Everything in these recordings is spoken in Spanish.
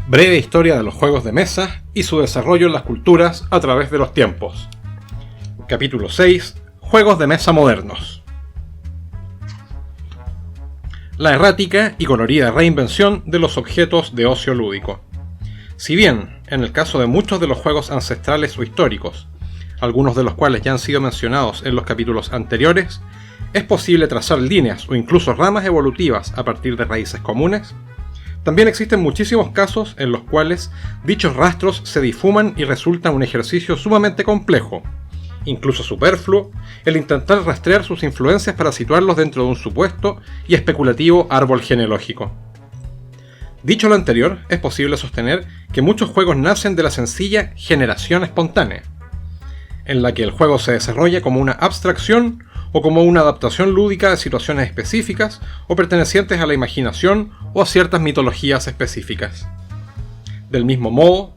Breve historia de los juegos de mesa y su desarrollo en las culturas a través de los tiempos. Capítulo 6. Juegos de mesa modernos. La errática y colorida reinvención de los objetos de ocio lúdico. Si bien, en el caso de muchos de los juegos ancestrales o históricos, algunos de los cuales ya han sido mencionados en los capítulos anteriores, es posible trazar líneas o incluso ramas evolutivas a partir de raíces comunes, también existen muchísimos casos en los cuales dichos rastros se difuman y resulta un ejercicio sumamente complejo, incluso superfluo, el intentar rastrear sus influencias para situarlos dentro de un supuesto y especulativo árbol genealógico. Dicho lo anterior, es posible sostener que muchos juegos nacen de la sencilla generación espontánea, en la que el juego se desarrolla como una abstracción o como una adaptación lúdica de situaciones específicas o pertenecientes a la imaginación o a ciertas mitologías específicas. Del mismo modo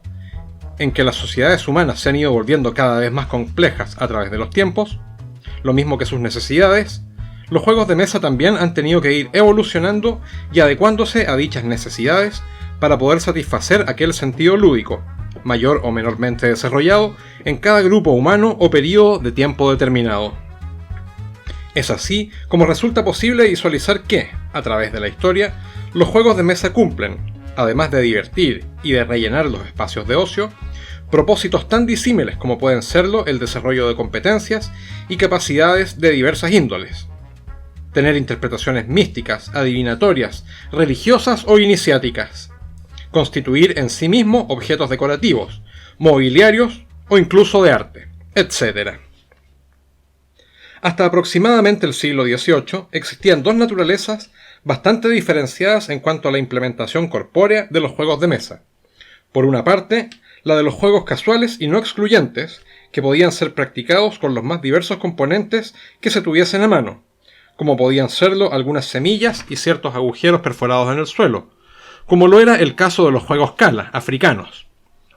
en que las sociedades humanas se han ido volviendo cada vez más complejas a través de los tiempos, lo mismo que sus necesidades, los juegos de mesa también han tenido que ir evolucionando y adecuándose a dichas necesidades para poder satisfacer aquel sentido lúdico, mayor o menormente desarrollado, en cada grupo humano o periodo de tiempo determinado. Es así como resulta posible visualizar que, a través de la historia, los juegos de mesa cumplen, además de divertir y de rellenar los espacios de ocio, propósitos tan disímiles como pueden serlo el desarrollo de competencias y capacidades de diversas índoles, tener interpretaciones místicas, adivinatorias, religiosas o iniciáticas, constituir en sí mismo objetos decorativos, mobiliarios o incluso de arte, etc. Hasta aproximadamente el siglo XVIII existían dos naturalezas bastante diferenciadas en cuanto a la implementación corpórea de los juegos de mesa. Por una parte, la de los juegos casuales y no excluyentes, que podían ser practicados con los más diversos componentes que se tuviesen a mano, como podían serlo algunas semillas y ciertos agujeros perforados en el suelo, como lo era el caso de los juegos Kala, africanos,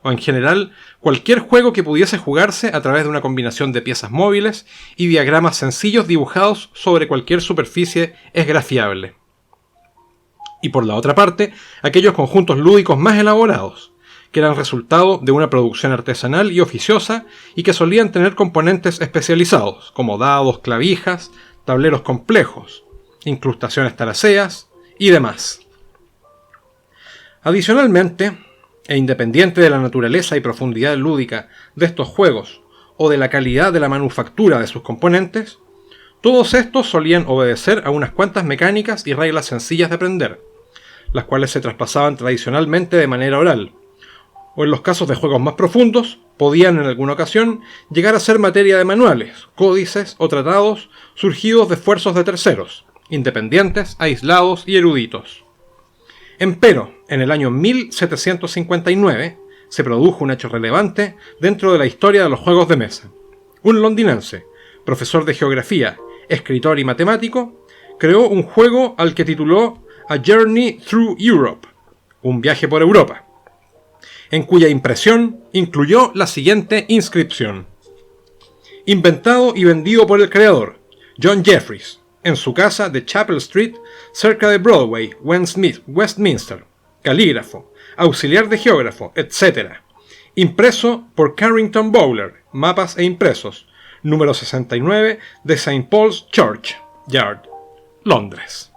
o en general cualquier juego que pudiese jugarse a través de una combinación de piezas móviles y diagramas sencillos dibujados sobre cualquier superficie esgrafiable. Y por la otra parte, aquellos conjuntos lúdicos más elaborados, que eran resultado de una producción artesanal y oficiosa y que solían tener componentes especializados, como dados, clavijas, tableros complejos, incrustaciones taraceas y demás. Adicionalmente, e independiente de la naturaleza y profundidad lúdica de estos juegos o de la calidad de la manufactura de sus componentes, todos estos solían obedecer a unas cuantas mecánicas y reglas sencillas de aprender, las cuales se traspasaban tradicionalmente de manera oral, o en los casos de juegos más profundos, podían en alguna ocasión llegar a ser materia de manuales, códices o tratados surgidos de esfuerzos de terceros, independientes, aislados y eruditos. Empero, en el año 1759, se produjo un hecho relevante dentro de la historia de los juegos de mesa. Un londinense, profesor de geografía, escritor y matemático, creó un juego al que tituló A Journey Through Europe, un viaje por Europa, en cuya impresión incluyó la siguiente inscripción: inventado y vendido por el creador, John Jeffries, en su casa de Chapel Street, cerca de Broadway, Westminster, calígrafo, auxiliar de geógrafo, etc. Impreso por Carrington Bowler, mapas e impresos, número 69 de St. Paul's Church Yard, Londres.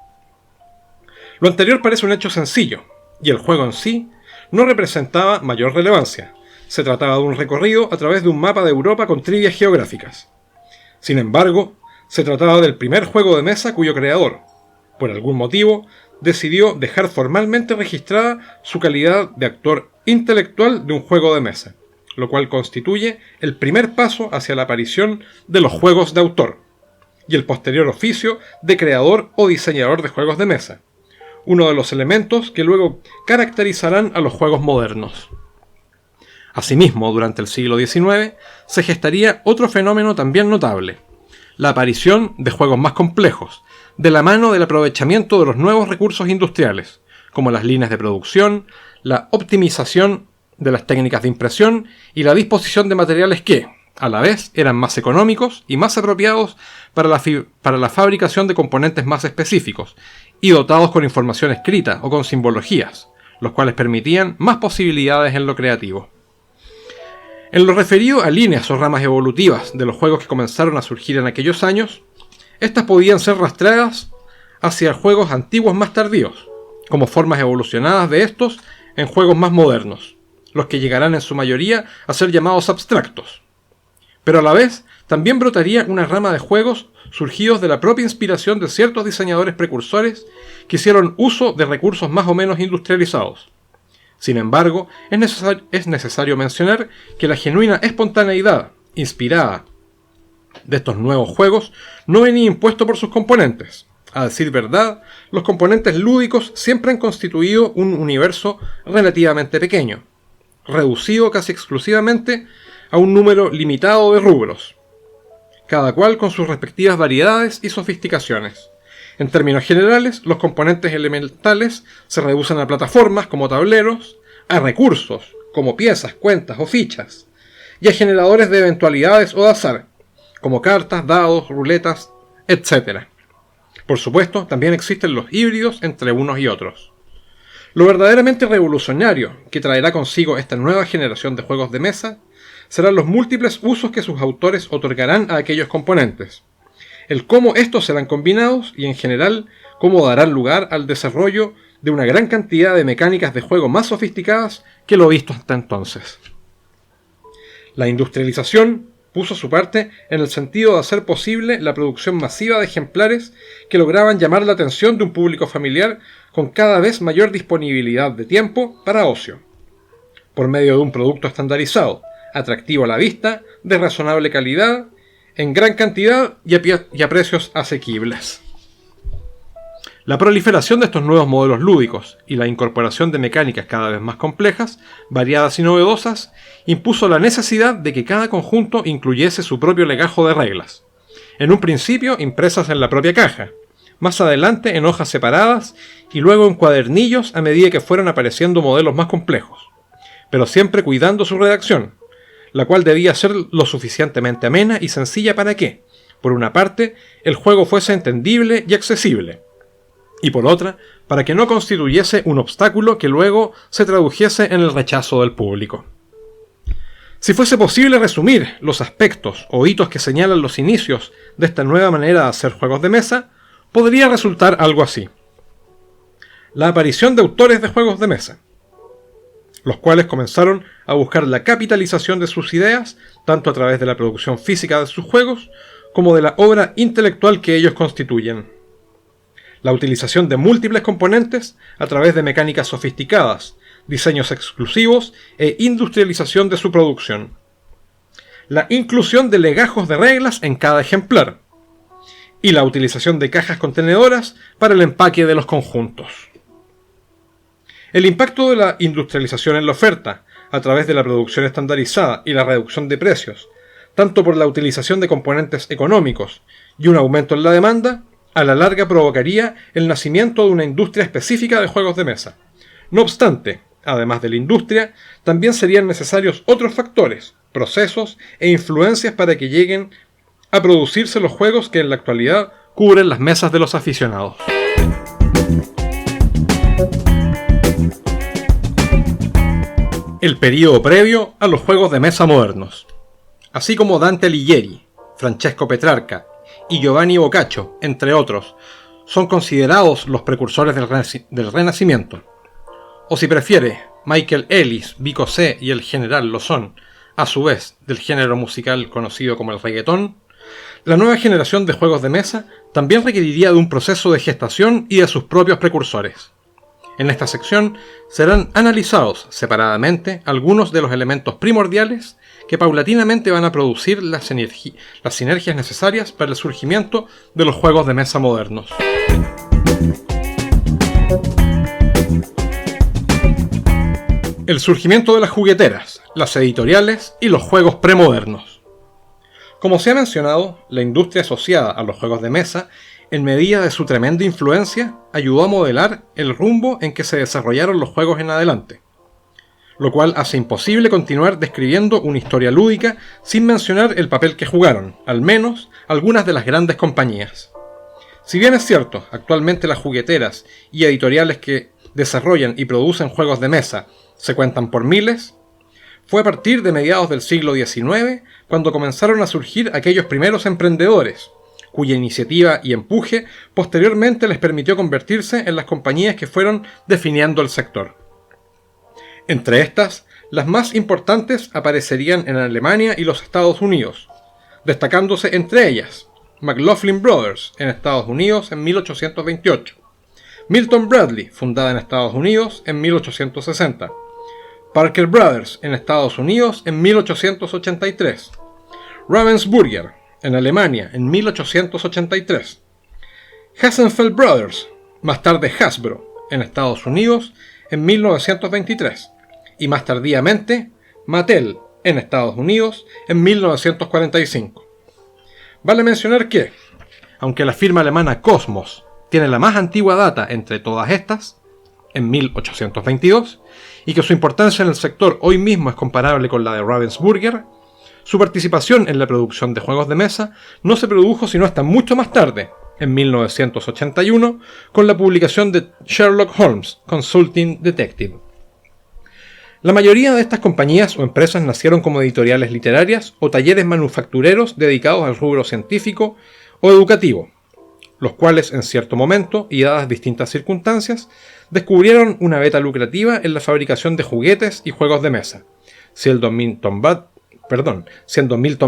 Lo anterior parece un hecho sencillo, y el juego en sí no representaba mayor relevancia. Se trataba de un recorrido a través de un mapa de Europa con trivias geográficas. Sin embargo, se trataba del primer juego de mesa cuyo creador, por algún motivo, decidió dejar formalmente registrada su calidad de autor intelectual de un juego de mesa, lo cual constituye el primer paso hacia la aparición de los juegos de autor, y el posterior oficio de creador o diseñador de juegos de mesa, uno de los elementos que luego caracterizarán a los juegos modernos. Asimismo, durante el siglo XIX, se gestaría otro fenómeno también notable: la aparición de juegos más complejos, de la mano del aprovechamiento de los nuevos recursos industriales, como las líneas de producción, la optimización de las técnicas de impresión y la disposición de materiales que, a la vez, eran más económicos y más apropiados para la fabricación de componentes más específicos y dotados con información escrita o con simbologías, los cuales permitían más posibilidades en lo creativo. En lo referido a líneas o ramas evolutivas de los juegos que comenzaron a surgir en aquellos años, estas podían ser rastreadas hacia juegos antiguos más tardíos, como formas evolucionadas de estos en juegos más modernos, los que llegarán en su mayoría a ser llamados abstractos. Pero a la vez, también brotaría una rama de juegos surgidos de la propia inspiración de ciertos diseñadores precursores que hicieron uso de recursos más o menos industrializados. Sin embargo, es necesario mencionar que la genuina espontaneidad inspirada de estos nuevos juegos no venía impuesto por sus componentes. A decir verdad, los componentes lúdicos siempre han constituido un universo relativamente pequeño, reducido casi exclusivamente a un número limitado de rubros, cada cual con sus respectivas variedades y sofisticaciones. En términos generales, los componentes elementales se reducen a plataformas como tableros, a recursos como piezas, cuentas o fichas, y a generadores de eventualidades o de azar, como cartas, dados, ruletas, etc. Por supuesto, también existen los híbridos entre unos y otros. Lo verdaderamente revolucionario que traerá consigo esta nueva generación de juegos de mesa serán los múltiples usos que sus autores otorgarán a aquellos componentes, el cómo estos serán combinados y en general cómo darán lugar al desarrollo de una gran cantidad de mecánicas de juego más sofisticadas que lo visto hasta entonces. La industrialización puso su parte en el sentido de hacer posible la producción masiva de ejemplares que lograban llamar la atención de un público familiar con cada vez mayor disponibilidad de tiempo para ocio, por medio de un producto estandarizado, atractivo a la vista, de razonable calidad, en gran cantidad y a precios asequibles. La proliferación de estos nuevos modelos lúdicos y la incorporación de mecánicas cada vez más complejas, variadas y novedosas, impuso la necesidad de que cada conjunto incluyese su propio legajo de reglas, en un principio impresas en la propia caja, más adelante en hojas separadas y luego en cuadernillos a medida que fueran apareciendo modelos más complejos, pero siempre cuidando su redacción, la cual debía ser lo suficientemente amena y sencilla para que, por una parte, el juego fuese entendible y accesible, y por otra, para que no constituyese un obstáculo que luego se tradujese en el rechazo del público. Si fuese posible resumir los aspectos o hitos que señalan los inicios de esta nueva manera de hacer juegos de mesa, podría resultar algo así. La aparición de autores de juegos de mesa, los cuales comenzaron a buscar la capitalización de sus ideas, tanto a través de la producción física de sus juegos, como de la obra intelectual que ellos constituyen. La utilización de múltiples componentes a través de mecánicas sofisticadas, diseños exclusivos e industrialización de su producción. La inclusión de legajos de reglas en cada ejemplar. Y la utilización de cajas contenedoras para el empaque de los conjuntos. El impacto de la industrialización en la oferta, a través de la producción estandarizada y la reducción de precios, tanto por la utilización de componentes económicos y un aumento en la demanda, a la larga provocaría el nacimiento de una industria específica de juegos de mesa. No obstante, además de la industria, también serían necesarios otros factores, procesos e influencias para que lleguen a producirse los juegos que en la actualidad cubren las mesas de los aficionados. El período previo a los juegos de mesa modernos. Así como Dante Alighieri, Francesco Petrarca y Giovanni Boccaccio, entre otros, son considerados los precursores del Renacimiento. O si prefiere, Michael Ellis, Vico C. y el general lo son, a su vez, del género musical conocido como el reggaetón, la nueva generación de juegos de mesa también requeriría de un proceso de gestación y de sus propios precursores. En esta sección serán analizados separadamente algunos de los elementos primordiales que paulatinamente van a producir las sinergias necesarias para el surgimiento de los juegos de mesa modernos. El surgimiento de las jugueteras, las editoriales y los juegos premodernos. Como se ha mencionado, la industria asociada a los juegos de mesa, en medida de su tremenda influencia, ayudó a modelar el rumbo en que se desarrollaron los juegos en adelante, lo cual hace imposible continuar describiendo una historia lúdica sin mencionar el papel que jugaron, al menos, algunas de las grandes compañías. Si bien es cierto, actualmente las jugueteras y editoriales que desarrollan y producen juegos de mesa se cuentan por miles, fue a partir de mediados del siglo XIX cuando comenzaron a surgir aquellos primeros emprendedores, cuya iniciativa y empuje posteriormente les permitió convertirse en las compañías que fueron definiendo el sector. Entre estas, las más importantes aparecerían en Alemania y los Estados Unidos, destacándose entre ellas McLaughlin Brothers en Estados Unidos en 1828, Milton Bradley, fundada en Estados Unidos en 1860, Parker Brothers en Estados Unidos en 1883, Ravensburger en Alemania en 1883, Hassenfeld Brothers, más tarde Hasbro, en Estados Unidos en 1923, y más tardíamente Mattel en Estados Unidos en 1945. Vale mencionar que, aunque la firma alemana Cosmos tiene la más antigua data entre todas estas, en 1822, y que su importancia en el sector hoy mismo es comparable con la de Ravensburger, su participación en la producción de juegos de mesa no se produjo sino hasta mucho más tarde, en 1981, con la publicación de Sherlock Holmes Consulting Detective. La mayoría de estas compañías o empresas nacieron como editoriales literarias o talleres manufactureros dedicados al rubro científico o educativo, los cuales en cierto momento, y dadas distintas circunstancias, descubrieron una beta lucrativa en la fabricación de juguetes y juegos de mesa, siendo Milton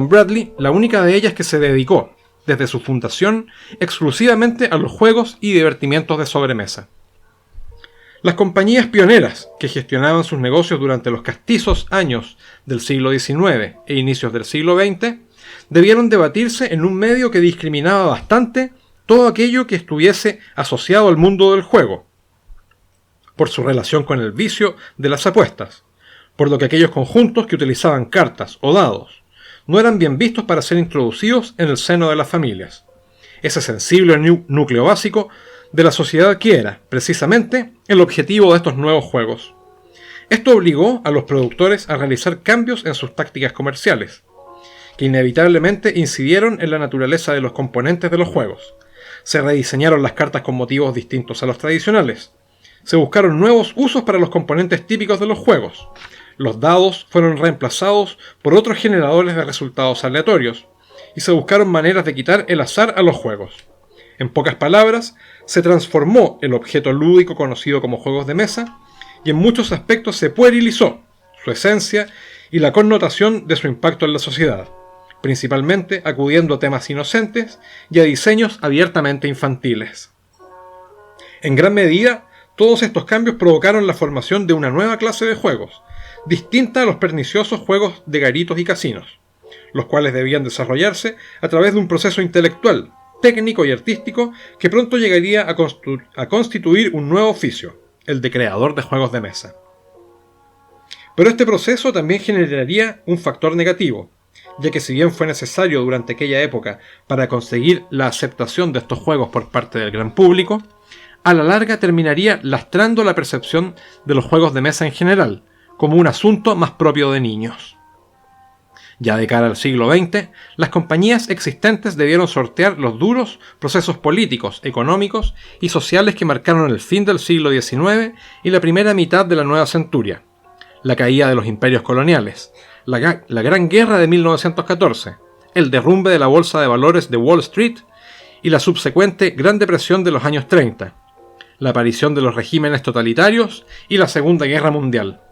Bradley la única de ellas que se dedicó, desde su fundación, exclusivamente a los juegos y divertimientos de sobremesa. Las compañías pioneras que gestionaban sus negocios durante los castizos años del siglo XIX e inicios del siglo XX debieron debatirse en un medio que discriminaba bastante todo aquello que estuviese asociado al mundo del juego, por su relación con el vicio de las apuestas, por lo que aquellos conjuntos que utilizaban cartas o dados no eran bien vistos para ser introducidos en el seno de las familias, ese sensible núcleo básico de la sociedad que era, precisamente, el objetivo de estos nuevos juegos. Esto obligó a los productores a realizar cambios en sus tácticas comerciales, que inevitablemente incidieron en la naturaleza de los componentes de los juegos. Se rediseñaron las cartas con motivos distintos a los tradicionales. Se buscaron nuevos usos para los componentes típicos de los juegos. Los dados fueron reemplazados por otros generadores de resultados aleatorios, y se buscaron maneras de quitar el azar a los juegos. En pocas palabras, se transformó el objeto lúdico conocido como juegos de mesa, y en muchos aspectos se puerilizó su esencia y la connotación de su impacto en la sociedad, principalmente acudiendo a temas inocentes y a diseños abiertamente infantiles. En gran medida, todos estos cambios provocaron la formación de una nueva clase de juegos, distinta a los perniciosos juegos de garitos y casinos, los cuales debían desarrollarse a través de un proceso intelectual, técnico y artístico que pronto llegaría a constituir un nuevo oficio, el de creador de juegos de mesa. Pero este proceso también generaría un factor negativo, ya que si bien fue necesario durante aquella época para conseguir la aceptación de estos juegos por parte del gran público, a la larga terminaría lastrando la percepción de los juegos de mesa en general, como un asunto más propio de niños. Ya de cara al siglo XX, las compañías existentes debieron sortear los duros procesos políticos, económicos y sociales que marcaron el fin del siglo XIX y la primera mitad de la nueva centuria, la caída de los imperios coloniales, la Gran Guerra de 1914, el derrumbe de la bolsa de valores de Wall Street y la subsecuente Gran Depresión de los años 30, la aparición de los regímenes totalitarios y la Segunda Guerra Mundial.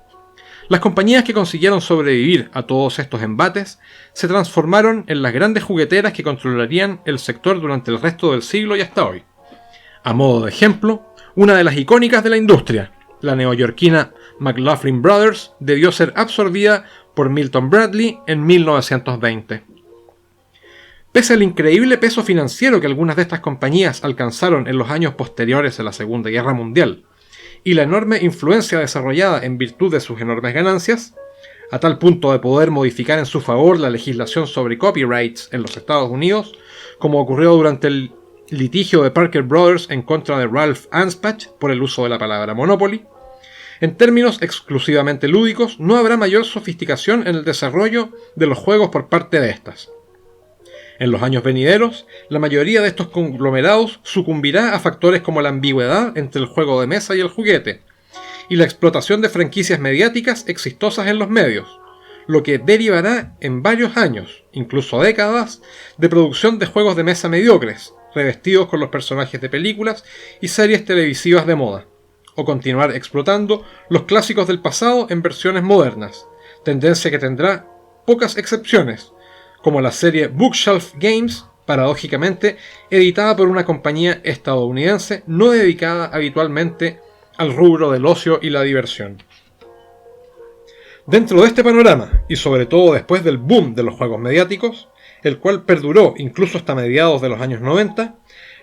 Las compañías que consiguieron sobrevivir a todos estos embates se transformaron en las grandes jugueteras que controlarían el sector durante el resto del siglo y hasta hoy. A modo de ejemplo, una de las icónicas de la industria, la neoyorquina McLaughlin Brothers, debió ser absorbida por Milton Bradley en 1920. Pese al increíble peso financiero que algunas de estas compañías alcanzaron en los años posteriores a la Segunda Guerra Mundial, y la enorme influencia desarrollada en virtud de sus enormes ganancias, a tal punto de poder modificar en su favor la legislación sobre copyrights en los Estados Unidos, como ocurrió durante el litigio de Parker Brothers en contra de Ralph Anspach por el uso de la palabra Monopoly. En términos exclusivamente lúdicos, no habrá mayor sofisticación en el desarrollo de los juegos por parte de estas. En los años venideros, la mayoría de estos conglomerados sucumbirá a factores como la ambigüedad entre el juego de mesa y el juguete, y la explotación de franquicias mediáticas exitosas en los medios, lo que derivará en varios años, incluso décadas, de producción de juegos de mesa mediocres, revestidos con los personajes de películas y series televisivas de moda, o continuar explotando los clásicos del pasado en versiones modernas, tendencia que tendrá pocas excepciones, como la serie Bookshelf Games, paradójicamente editada por una compañía estadounidense no dedicada habitualmente al rubro del ocio y la diversión. Dentro de este panorama, y sobre todo después del boom de los juegos mediáticos, el cual perduró incluso hasta mediados de los años 90,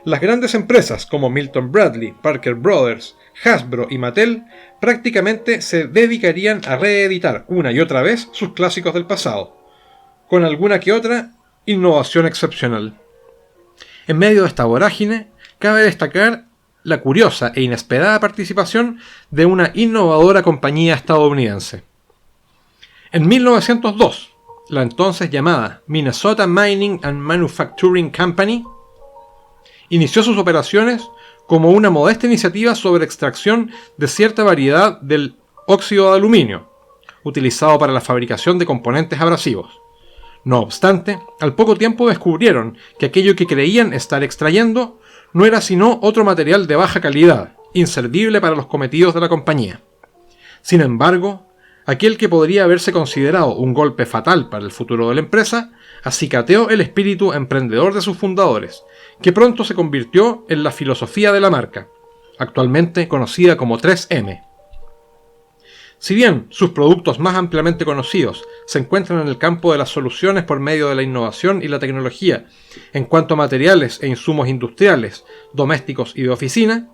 las grandes empresas como Milton Bradley, Parker Brothers, Hasbro y Mattel prácticamente se dedicarían a reeditar una y otra vez sus clásicos del pasado, con alguna que otra innovación excepcional. En medio de esta vorágine, cabe destacar la curiosa e inesperada participación de una innovadora compañía estadounidense. En 1902, la entonces llamada Minnesota Mining and Manufacturing Company inició sus operaciones como una modesta iniciativa sobre extracción de cierta variedad del óxido de aluminio, utilizado para la fabricación de componentes abrasivos. No obstante, al poco tiempo descubrieron que aquello que creían estar extrayendo no era sino otro material de baja calidad, inservible para los cometidos de la compañía. Sin embargo, aquel que podría haberse considerado un golpe fatal para el futuro de la empresa, acicateó el espíritu emprendedor de sus fundadores, que pronto se convirtió en la filosofía de la marca, actualmente conocida como 3M. Si bien sus productos más ampliamente conocidos se encuentran en el campo de las soluciones por medio de la innovación y la tecnología en cuanto a materiales e insumos industriales, domésticos y de oficina,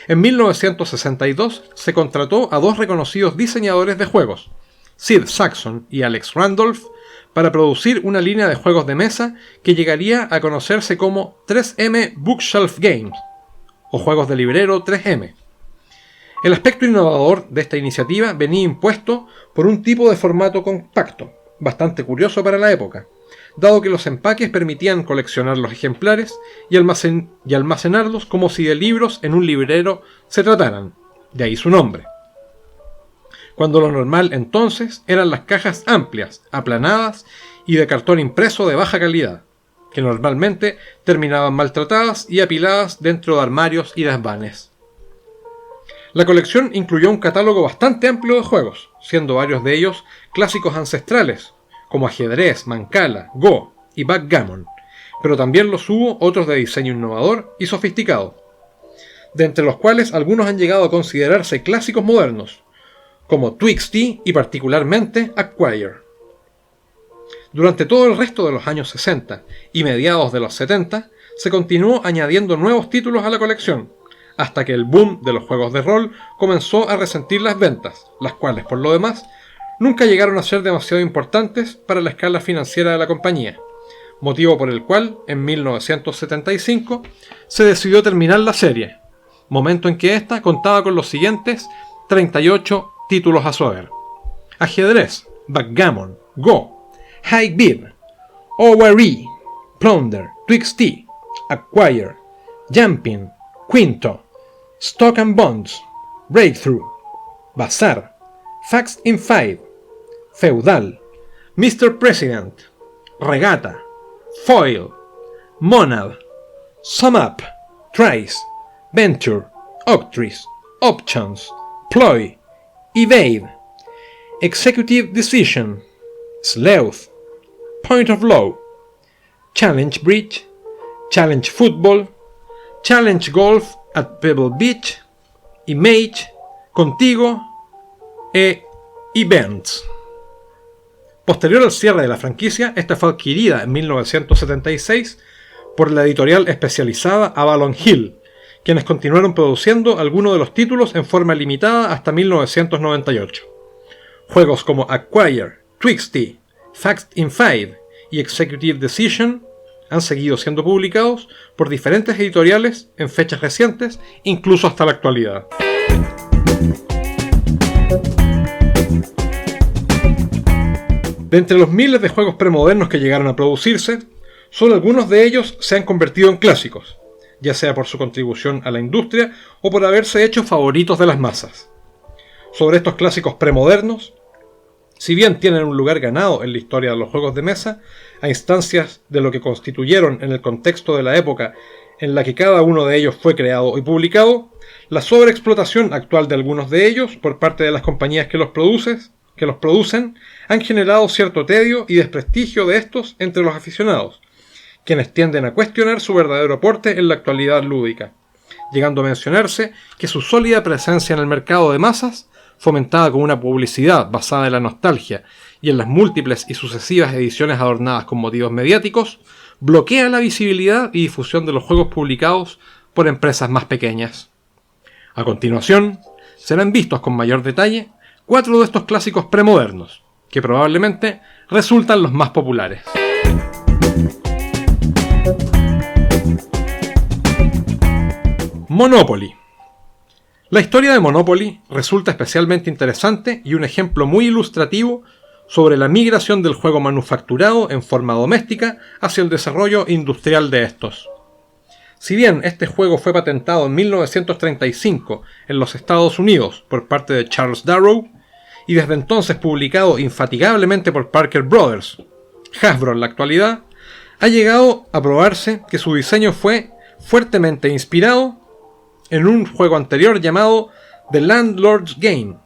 en 1962 se contrató a dos reconocidos diseñadores de juegos, Sid Saxon y Alex Randolph, para producir una línea de juegos de mesa que llegaría a conocerse como 3M Bookshelf Games, o juegos de librero 3M. El aspecto innovador de esta iniciativa venía impuesto por un tipo de formato compacto, bastante curioso para la época, dado que los empaques permitían coleccionar los ejemplares y almacenarlos como si de libros en un librero se trataran, de ahí su nombre. Cuando lo normal entonces eran las cajas amplias, aplanadas y de cartón impreso de baja calidad, que normalmente terminaban maltratadas y apiladas dentro de armarios y desvanes. La colección incluyó un catálogo bastante amplio de juegos, siendo varios de ellos clásicos ancestrales, como ajedrez, mancala, go y backgammon, pero también los hubo otros de diseño innovador y sofisticado, de entre los cuales algunos han llegado a considerarse clásicos modernos, como TwixT y particularmente Acquire. Durante todo el resto de los años 60 y mediados de los 70, se continuó añadiendo nuevos títulos a la colección, hasta que el boom de los juegos de rol comenzó a resentir las ventas, las cuales, por lo demás, nunca llegaron a ser demasiado importantes para la escala financiera de la compañía, motivo por el cual, en 1975, se decidió terminar la serie, momento en que ésta contaba con los siguientes 38 títulos a su haber: ajedrez, backgammon, go, high bid, ORE, plunder, TwixT, Acquire, jumping, quinto, stock and bonds, breakthrough, bazaar, facts in 5, feudal, Mr. President, regata, foil, monad, sum up, trace, venture, octress, options, ploy, evade, executive decision, sleuth, point of law, challenge bridge, challenge football, challenge golf at Pebble Beach, image, contigo e events. Posterior al cierre de la franquicia, esta fue adquirida en 1976 por la editorial especializada Avalon Hill, quienes continuaron produciendo algunos de los títulos en forma limitada hasta 1998. Juegos como Acquire, TwixT, Facts in 5 y Executive Decision han seguido siendo publicados por diferentes editoriales en fechas recientes, incluso hasta la actualidad. De entre los miles de juegos premodernos que llegaron a producirse, solo algunos de ellos se han convertido en clásicos, ya sea por su contribución a la industria o por haberse hecho favoritos de las masas. sobre estos clásicos premodernos, si bien tienen un lugar ganado en la historia de los juegos de mesa, a instancias de lo que constituyeron en el contexto de la época en la que cada uno de ellos fue creado y publicado, la sobreexplotación actual de algunos de ellos por parte de las compañías que los producen han generado cierto tedio y desprestigio de estos entre los aficionados, quienes tienden a cuestionar su verdadero aporte en la actualidad lúdica, llegando a mencionarse que su sólida presencia en el mercado de masas, fomentada con una publicidad basada en la nostalgia y en las múltiples y sucesivas ediciones adornadas con motivos mediáticos, bloquea la visibilidad y difusión de los juegos publicados por empresas más pequeñas. A continuación, serán vistos con mayor detalle 4 de estos clásicos premodernos, que probablemente resultan los más populares. Monopoly. La historia de Monopoly resulta especialmente interesante y un ejemplo muy ilustrativo sobre la migración del juego manufacturado en forma doméstica hacia el desarrollo industrial de estos. Si bien este juego fue patentado en 1935 en los Estados Unidos por parte de Charles Darrow y desde entonces publicado infatigablemente por Parker Brothers, Hasbro en la actualidad, ha llegado a probarse que su diseño fue fuertemente inspirado en un juego anterior llamado The Landlord's Game,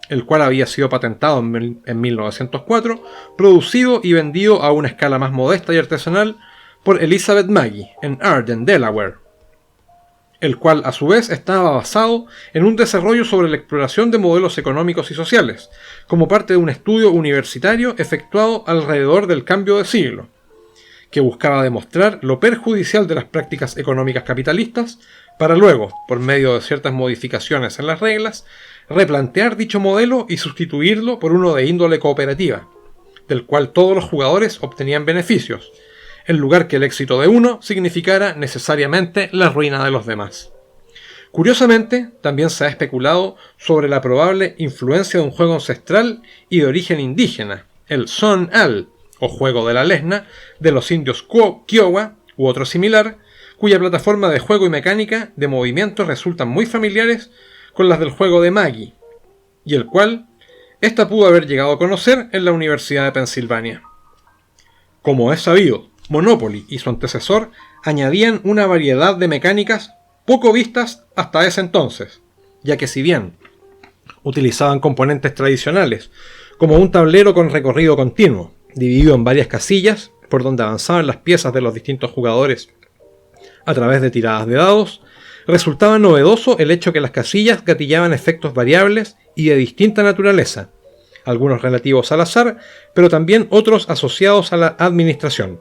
el cual había sido patentado en 1904, producido y vendido a una escala más modesta y artesanal por Elizabeth Magie en Arden, Delaware, el cual a su vez estaba basado en un desarrollo sobre la exploración de modelos económicos y sociales, como parte de un estudio universitario efectuado alrededor del cambio de siglo, que buscaba demostrar lo perjudicial de las prácticas económicas capitalistas, para luego, por medio de ciertas modificaciones en las reglas, replantear dicho modelo y sustituirlo por uno de índole cooperativa, del cual todos los jugadores obtenían beneficios, en lugar que el éxito de uno significara necesariamente la ruina de los demás. Curiosamente, también se ha especulado sobre la probable influencia de un juego ancestral y de origen indígena, el Son Al, o Juego de la Lesna, de los indios Kiowa u otro similar, cuya plataforma de juego y mecánica de movimiento resultan muy familiares con las del juego de Magie, y el cual ésta pudo haber llegado a conocer en la Universidad de Pensilvania. Como es sabido, Monopoly y su antecesor añadían una variedad de mecánicas poco vistas hasta ese entonces, ya que si bien utilizaban componentes tradicionales, como un tablero con recorrido continuo, dividido en varias casillas, por donde avanzaban las piezas de los distintos jugadores a través de tiradas de dados, resultaba novedoso el hecho que las casillas gatillaban efectos variables y de distinta naturaleza, algunos relativos al azar, pero también otros asociados a la administración.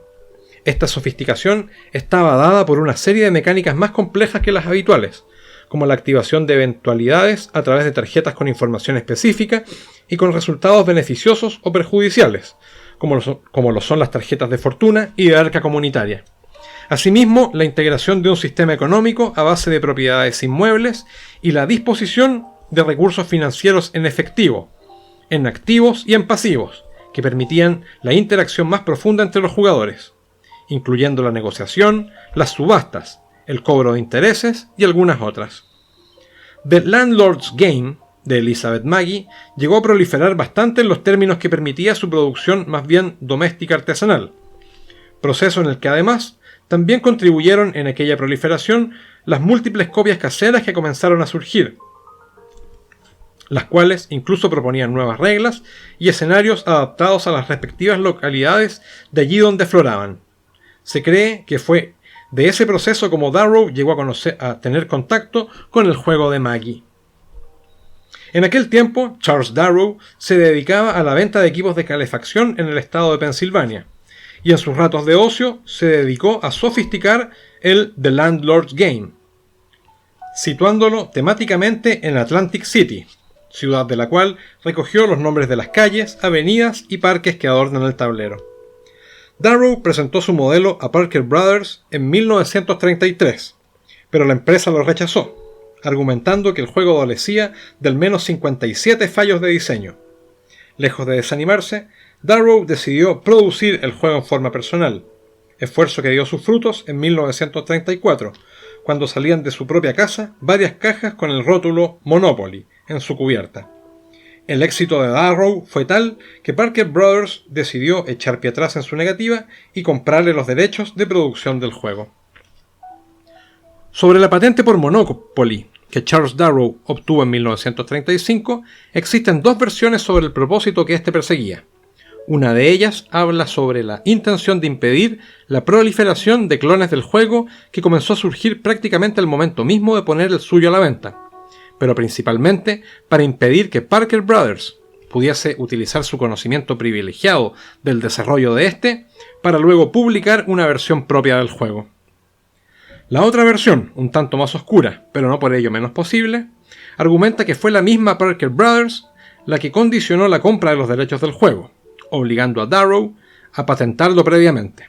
Esta sofisticación estaba dada por una serie de mecánicas más complejas que las habituales, como la activación de eventualidades a través de tarjetas con información específica y con resultados beneficiosos o perjudiciales, como lo son las tarjetas de fortuna y de arca comunitaria. Asimismo, la integración de un sistema económico a base de propiedades inmuebles y la disposición de recursos financieros en efectivo, en activos y en pasivos, que permitían la interacción más profunda entre los jugadores, incluyendo la negociación, las subastas, el cobro de intereses y algunas otras. The Landlord's Game, de Elizabeth Magie, llegó a proliferar bastante en los términos que permitía su producción más bien doméstica artesanal, proceso en el que además también contribuyeron en aquella proliferación las múltiples copias caseras que comenzaron a surgir, las cuales incluso proponían nuevas reglas y escenarios adaptados a las respectivas localidades de allí donde afloraban. Se cree que fue de ese proceso como Darrow llegó a tener contacto con el juego de Magie. En aquel tiempo, Charles Darrow se dedicaba a la venta de equipos de calefacción en el estado de Pensilvania, y en sus ratos de ocio se dedicó a sofisticar el The Landlord's Game, situándolo temáticamente en Atlantic City, ciudad de la cual recogió los nombres de las calles, avenidas y parques que adornan el tablero. Darrow presentó su modelo a Parker Brothers en 1933, pero la empresa lo rechazó, argumentando que el juego adolecía de al menos 57 fallos de diseño. Lejos de desanimarse, Darrow decidió producir el juego en forma personal, esfuerzo que dio sus frutos en 1934, cuando salían de su propia casa varias cajas con el rótulo Monopoly en su cubierta. El éxito de Darrow fue tal que Parker Brothers decidió echar pie atrás en su negativa y comprarle los derechos de producción del juego. Sobre la patente por Monopoly que Charles Darrow obtuvo en 1935, existen dos versiones sobre el propósito que éste perseguía. Una de ellas habla sobre la intención de impedir la proliferación de clones del juego que comenzó a surgir prácticamente al momento mismo de poner el suyo a la venta, pero principalmente para impedir que Parker Brothers pudiese utilizar su conocimiento privilegiado del desarrollo de este para luego publicar una versión propia del juego. La otra versión, un tanto más oscura, pero no por ello menos posible, argumenta que fue la misma Parker Brothers la que condicionó la compra de los derechos del juego, obligando a Darrow a patentarlo previamente.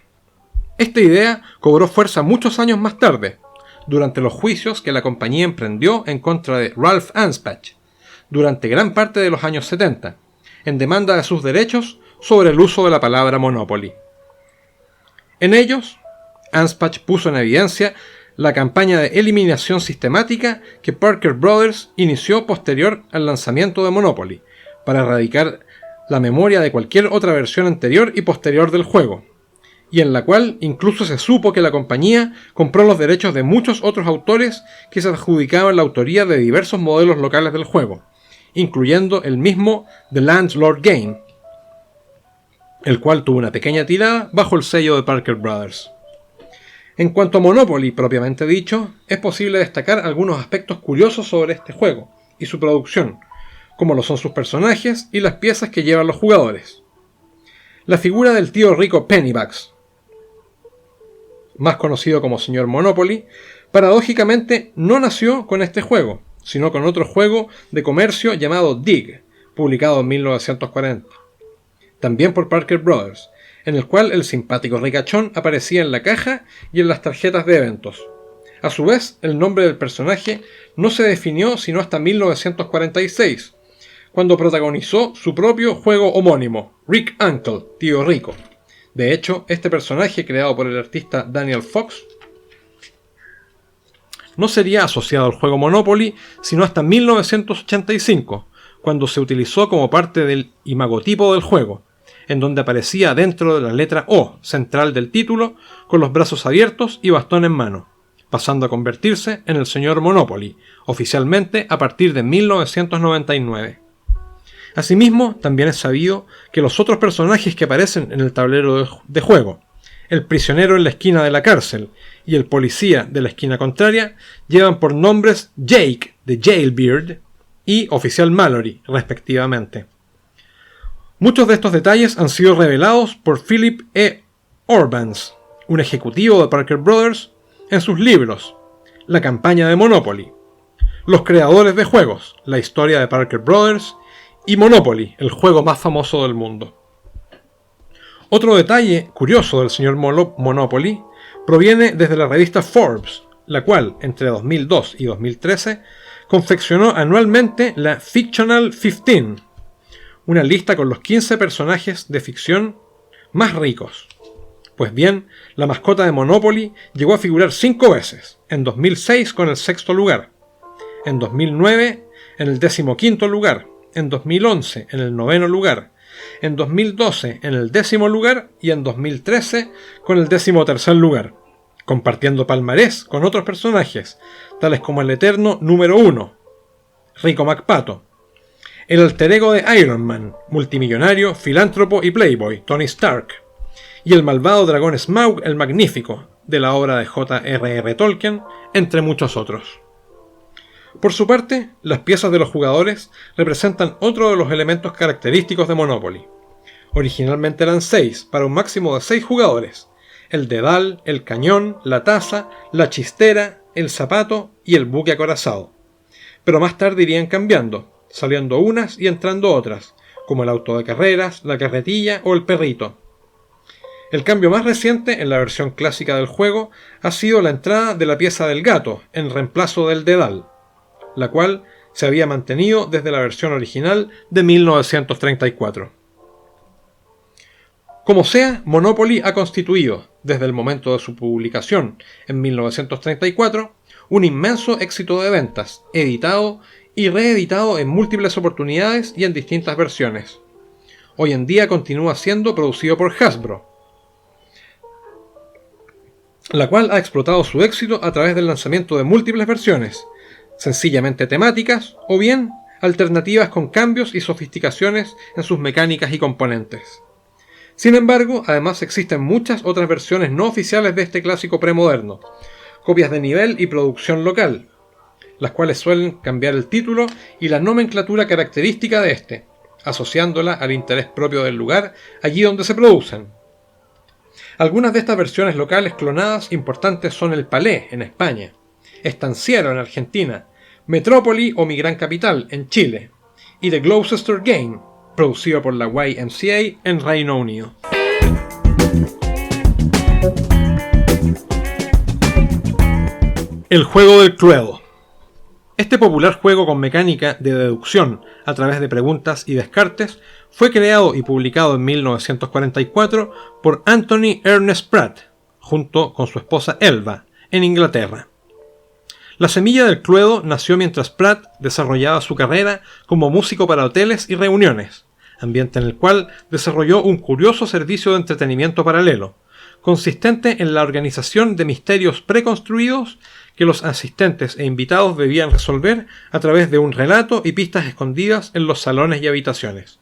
Esta idea cobró fuerza muchos años más tarde, durante los juicios que la compañía emprendió en contra de Ralph Anspach, durante gran parte de los años 70, en demanda de sus derechos sobre el uso de la palabra Monopoly. En ellos, Anspach puso en evidencia la campaña de eliminación sistemática que Parker Brothers inició posterior al lanzamiento de Monopoly, para erradicar la memoria de cualquier otra versión anterior y posterior del juego, y en la cual incluso se supo que la compañía compró los derechos de muchos otros autores que se adjudicaban la autoría de diversos modelos locales del juego, incluyendo el mismo The Landlord Game, el cual tuvo una pequeña tirada bajo el sello de Parker Brothers. En cuanto a Monopoly propiamente dicho, es posible destacar algunos aspectos curiosos sobre este juego y su producción, como lo son sus personajes y las piezas que llevan los jugadores. La figura del tío rico Pennybags, más conocido como Señor Monopoly, paradójicamente no nació con este juego, sino con otro juego de comercio llamado Dig, publicado en 1940, también por Parker Brothers, en el cual el simpático ricachón aparecía en la caja y en las tarjetas de eventos. A su vez, el nombre del personaje no se definió sino hasta 1946, cuando protagonizó su propio juego homónimo, Rick Uncle, Tío Rico. De hecho, este personaje, creado por el artista Daniel Fox, no sería asociado al juego Monopoly sino hasta 1985, cuando se utilizó como parte del imagotipo del juego, en donde aparecía dentro de la letra O central del título, con los brazos abiertos y bastón en mano, pasando a convertirse en el Señor Monopoly, oficialmente a partir de 1999. Asimismo, también es sabido que los otros personajes que aparecen en el tablero de juego, el prisionero en la esquina de la cárcel y el policía de la esquina contraria, llevan por nombres Jake de Jailbird y Oficial Mallory, respectivamente. Muchos de estos detalles han sido revelados por Philip E. Urbans, un ejecutivo de Parker Brothers, en sus libros La campaña de Monopoly, Los creadores de juegos, la historia de Parker Brothers y Monopoly, el juego más famoso del mundo. Otro detalle curioso del señor Monopoly proviene desde la revista Forbes, la cual, entre 2002 y 2013, confeccionó anualmente la Fictional 15, una lista con los 15 personajes de ficción más ricos. Pues bien, la mascota de Monopoly llegó a figurar 5 veces, en 2006 con el 6º lugar, en 2009 en el 15º lugar, en 2011 en el 9º lugar, en 2012 en el 10º lugar y en 2013 con el 13º lugar, compartiendo palmarés con otros personajes, tales como el eterno número 1, Rico McPato, el alter ego de Iron Man, multimillonario, filántropo y playboy, Tony Stark, y el malvado dragón Smaug el Magnífico, de la obra de J.R.R. Tolkien, entre muchos otros. Por su parte, las piezas de los jugadores representan otro de los elementos característicos de Monopoly. Originalmente eran 6, para un máximo de 6 jugadores: el dedal, el cañón, la taza, la chistera, el zapato y el buque acorazado. Pero más tarde irían cambiando, saliendo unas y entrando otras, como el auto de carreras, la carretilla o el perrito. El cambio más reciente en la versión clásica del juego ha sido la entrada de la pieza del gato en reemplazo del dedal, la cual se había mantenido desde la versión original de 1934. Como sea, Monopoly ha constituido, desde el momento de su publicación en 1934, un inmenso éxito de ventas, editado y reeditado en múltiples oportunidades y en distintas versiones. Hoy en día continúa siendo producido por Hasbro, la cual ha explotado su éxito a través del lanzamiento de múltiples versiones, sencillamente temáticas o bien alternativas con cambios y sofisticaciones en sus mecánicas y componentes. Sin embargo, además existen muchas otras versiones no oficiales de este clásico premoderno, copias de nivel y producción local, las cuales suelen cambiar el título y la nomenclatura característica de este, asociándola al interés propio del lugar allí donde se producen. Algunas de estas versiones locales clonadas importantes son el Palais en España, Estanciero en Argentina, Metrópoli o Mi Gran Capital en Chile, y The Gloucester Game, producido por la YMCA en Reino Unido. El juego del Cluedo. Este popular juego con mecánica de deducción a través de preguntas y descartes fue creado y publicado en 1944 por Anthony Ernest Pratt, junto con su esposa Elva, en Inglaterra. La semilla del Cluedo nació mientras Pratt desarrollaba su carrera como músico para hoteles y reuniones, ambiente en el cual desarrolló un curioso servicio de entretenimiento paralelo, consistente en la organización de misterios preconstruidos que los asistentes e invitados debían resolver a través de un relato y pistas escondidas en los salones y habitaciones.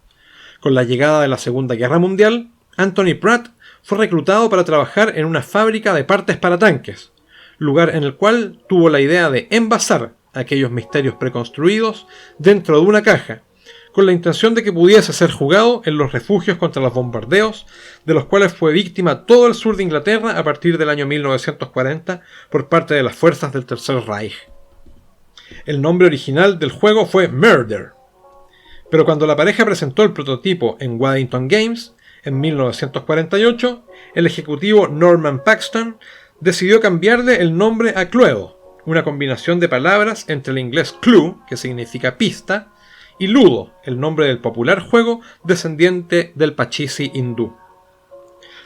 Con la llegada de la Segunda Guerra Mundial, Anthony Pratt fue reclutado para trabajar en una fábrica de partes para tanques, lugar en el cual tuvo la idea de envasar aquellos misterios preconstruidos dentro de una caja, con la intención de que pudiese ser jugado en los refugios contra los bombardeos, de los cuales fue víctima todo el sur de Inglaterra a partir del año 1940 por parte de las fuerzas del Tercer Reich. El nombre original del juego fue Murder, pero cuando la pareja presentó el prototipo en Waddington Games, en 1948, el ejecutivo Norman Paxton decidió cambiarle el nombre a Cluedo, una combinación de palabras entre el inglés clue, que significa pista, y Ludo, el nombre del popular juego descendiente del Pachisi hindú.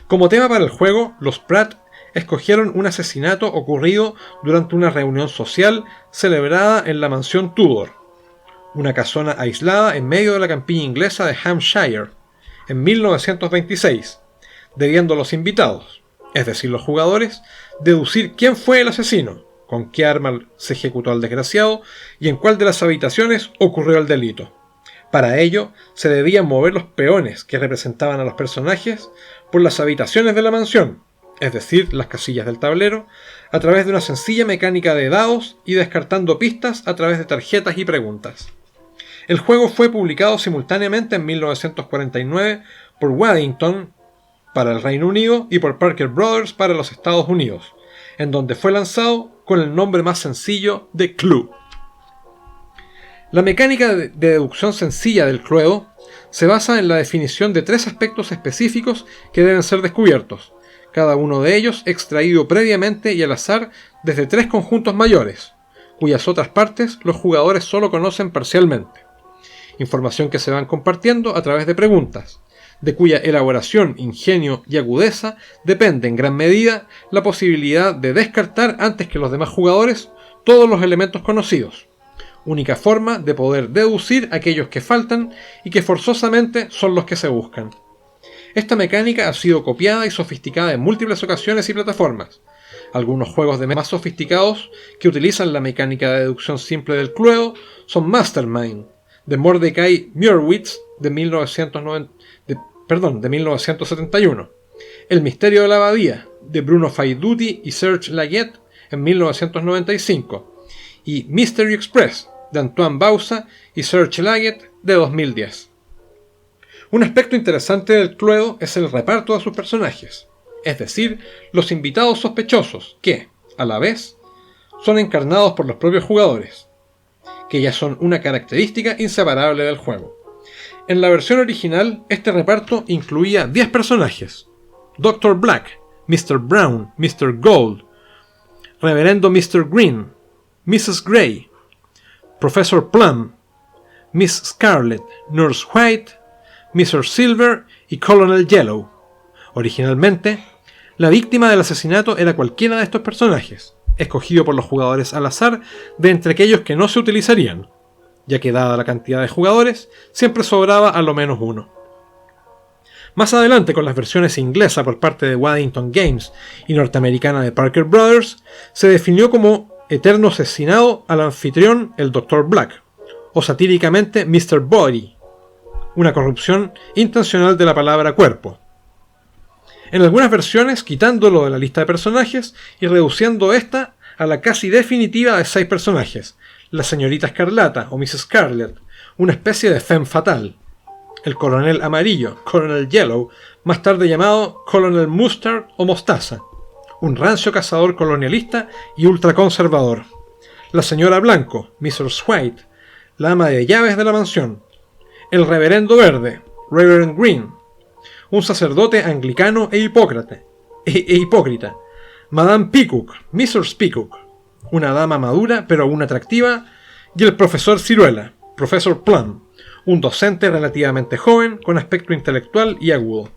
Como tema para el juego, los Pratt escogieron un asesinato ocurrido durante una reunión social celebrada en la mansión Tudor, una casona aislada en medio de la campiña inglesa de Hampshire, en 1926, debiendo los invitados, es decir los jugadores, deducir quién fue el asesino, con qué arma se ejecutó al desgraciado y en cuál de las habitaciones ocurrió el delito. Para ello, se debían mover los peones que representaban a los personajes por las habitaciones de la mansión, es decir, las casillas del tablero, a través de una sencilla mecánica de dados y descartando pistas a través de tarjetas y preguntas. El juego fue publicado simultáneamente en 1949 por Waddington para el Reino Unido y por Parker Brothers para los Estados Unidos, en donde fue lanzado con el nombre más sencillo de Clue. La mecánica de deducción sencilla del Cluedo se basa en la definición de 3 aspectos específicos que deben ser descubiertos, cada uno de ellos extraído previamente y al azar desde 3 conjuntos mayores, cuyas otras partes los jugadores solo conocen parcialmente. Información que se van compartiendo a través de preguntas, de cuya elaboración, ingenio y agudeza depende en gran medida la posibilidad de descartar antes que los demás jugadores todos los elementos conocidos, única forma de poder deducir aquellos que faltan y que forzosamente son los que se buscan. Esta mecánica ha sido copiada y sofisticada en múltiples ocasiones y plataformas. Algunos juegos de más sofisticados que utilizan la mecánica de deducción simple del Cluedo son Mastermind, de Mordecai Murwitz, de 1971, El misterio de la abadía, de Bruno Faidutti y Serge Laguette, en 1995, y Mystery Express, de Antoine Bauza y Serge Laguette, de 2010. Un aspecto interesante del Cluedo es el reparto de sus personajes, es decir, los invitados sospechosos que, a la vez, son encarnados por los propios jugadores, que ya son una característica inseparable del juego. En la versión original, este reparto incluía 10 personajes: Dr. Black, Mr. Brown, Mr. Gold, Reverendo Mr. Green, Mrs. Grey, Professor Plum, Miss Scarlet, Nurse White, Mr. Silver y Colonel Yellow. Originalmente, la víctima del asesinato era cualquiera de estos personajes, escogido por los jugadores al azar de entre aquellos que no se utilizarían, ya que dada la cantidad de jugadores, siempre sobraba a lo menos uno. Más adelante, con las versiones inglesa por parte de Waddington Games y norteamericana de Parker Brothers, se definió como eterno asesinado al anfitrión el Dr. Black, o satíricamente Mr. Body, una corrupción intencional de la palabra cuerpo. En algunas versiones quitándolo de la lista de personajes y reduciendo esta a la casi definitiva de 6 personajes, la señorita Escarlata o Miss Scarlet, una especie de femme fatale, el coronel amarillo, Colonel Yellow, más tarde llamado Colonel Mustard o Mostaza, un rancio cazador colonialista y ultraconservador, la señora Blanco, Mrs. White, la ama de llaves de la mansión, el reverendo verde, Reverend Green, un sacerdote anglicano e hipócrita, Madame Peacock, Mrs. Peacock, una dama madura pero aún atractiva, y el profesor Ciruela, Professor Plum, un docente relativamente joven con aspecto intelectual y agudo.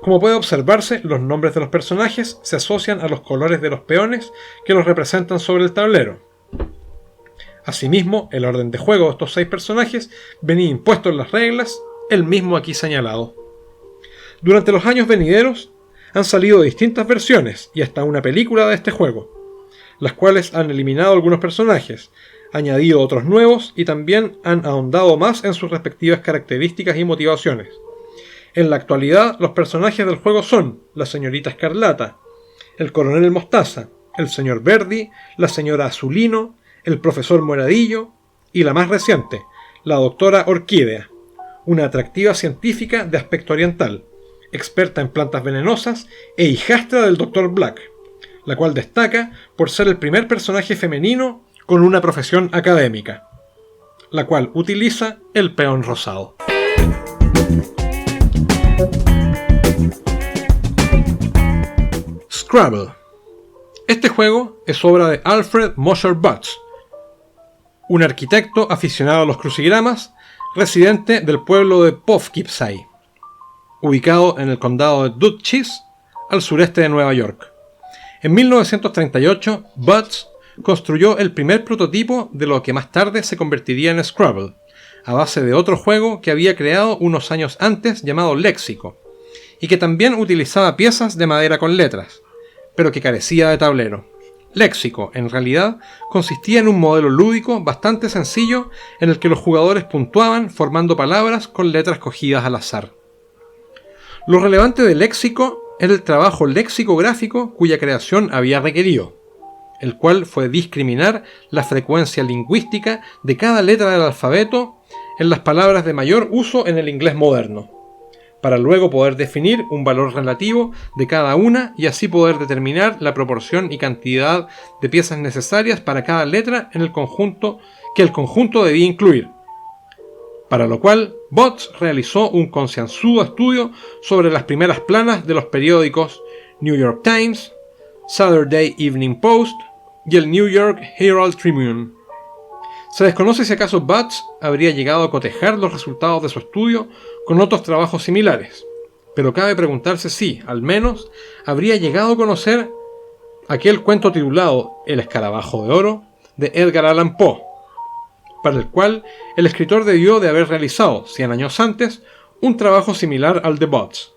Como puede observarse, los nombres de los personajes se asocian a los colores de los peones que los representan sobre el tablero. Asimismo, el orden de juego de estos 6 personajes venía impuesto en las reglas, el mismo aquí señalado. Durante los años venideros han salido distintas versiones y hasta una película de este juego, las cuales han eliminado algunos personajes, añadido otros nuevos y también han ahondado más en sus respectivas características y motivaciones. En la actualidad, los personajes del juego son la señorita Escarlata, el coronel Mostaza, el señor Verdi, la señora Azulino, el profesor Moradillo y la más reciente, la doctora Orquídea, una atractiva científica de aspecto oriental, experta en plantas venenosas e hijastra del Dr. Black, la cual destaca por ser el primer personaje femenino con una profesión académica, la cual utiliza el peón rosado. Scrabble. Este juego es obra de Alfred Mosher Butts, un arquitecto aficionado a los crucigramas, residente del pueblo de Poughkeepsie, ubicado en el condado de Dutchess, al sureste de Nueva York. En 1938, Butts construyó el primer prototipo de lo que más tarde se convertiría en Scrabble, a base de otro juego que había creado unos años antes llamado Léxico, y que también utilizaba piezas de madera con letras, pero que carecía de tablero. Léxico, en realidad, consistía en un modelo lúdico bastante sencillo en el que los jugadores puntuaban formando palabras con letras cogidas al azar. Lo relevante de Léxico era el trabajo lexicográfico cuya creación había requerido, el cual fue discriminar la frecuencia lingüística de cada letra del alfabeto en las palabras de mayor uso en el inglés moderno, para luego poder definir un valor relativo de cada una y así poder determinar la proporción y cantidad de piezas necesarias para cada letra en el conjunto que el conjunto debía incluir, para lo cual Butts realizó un concienzudo estudio sobre las primeras planas de los periódicos New York Times, Saturday Evening Post y el New York Herald Tribune. Se desconoce si acaso Butts habría llegado a cotejar los resultados de su estudio con otros trabajos similares, pero cabe preguntarse si, al menos, habría llegado a conocer aquel cuento titulado El escarabajo de oro de Edgar Allan Poe, para el cual el escritor debió de haber realizado 100 años antes un trabajo similar al de Butts.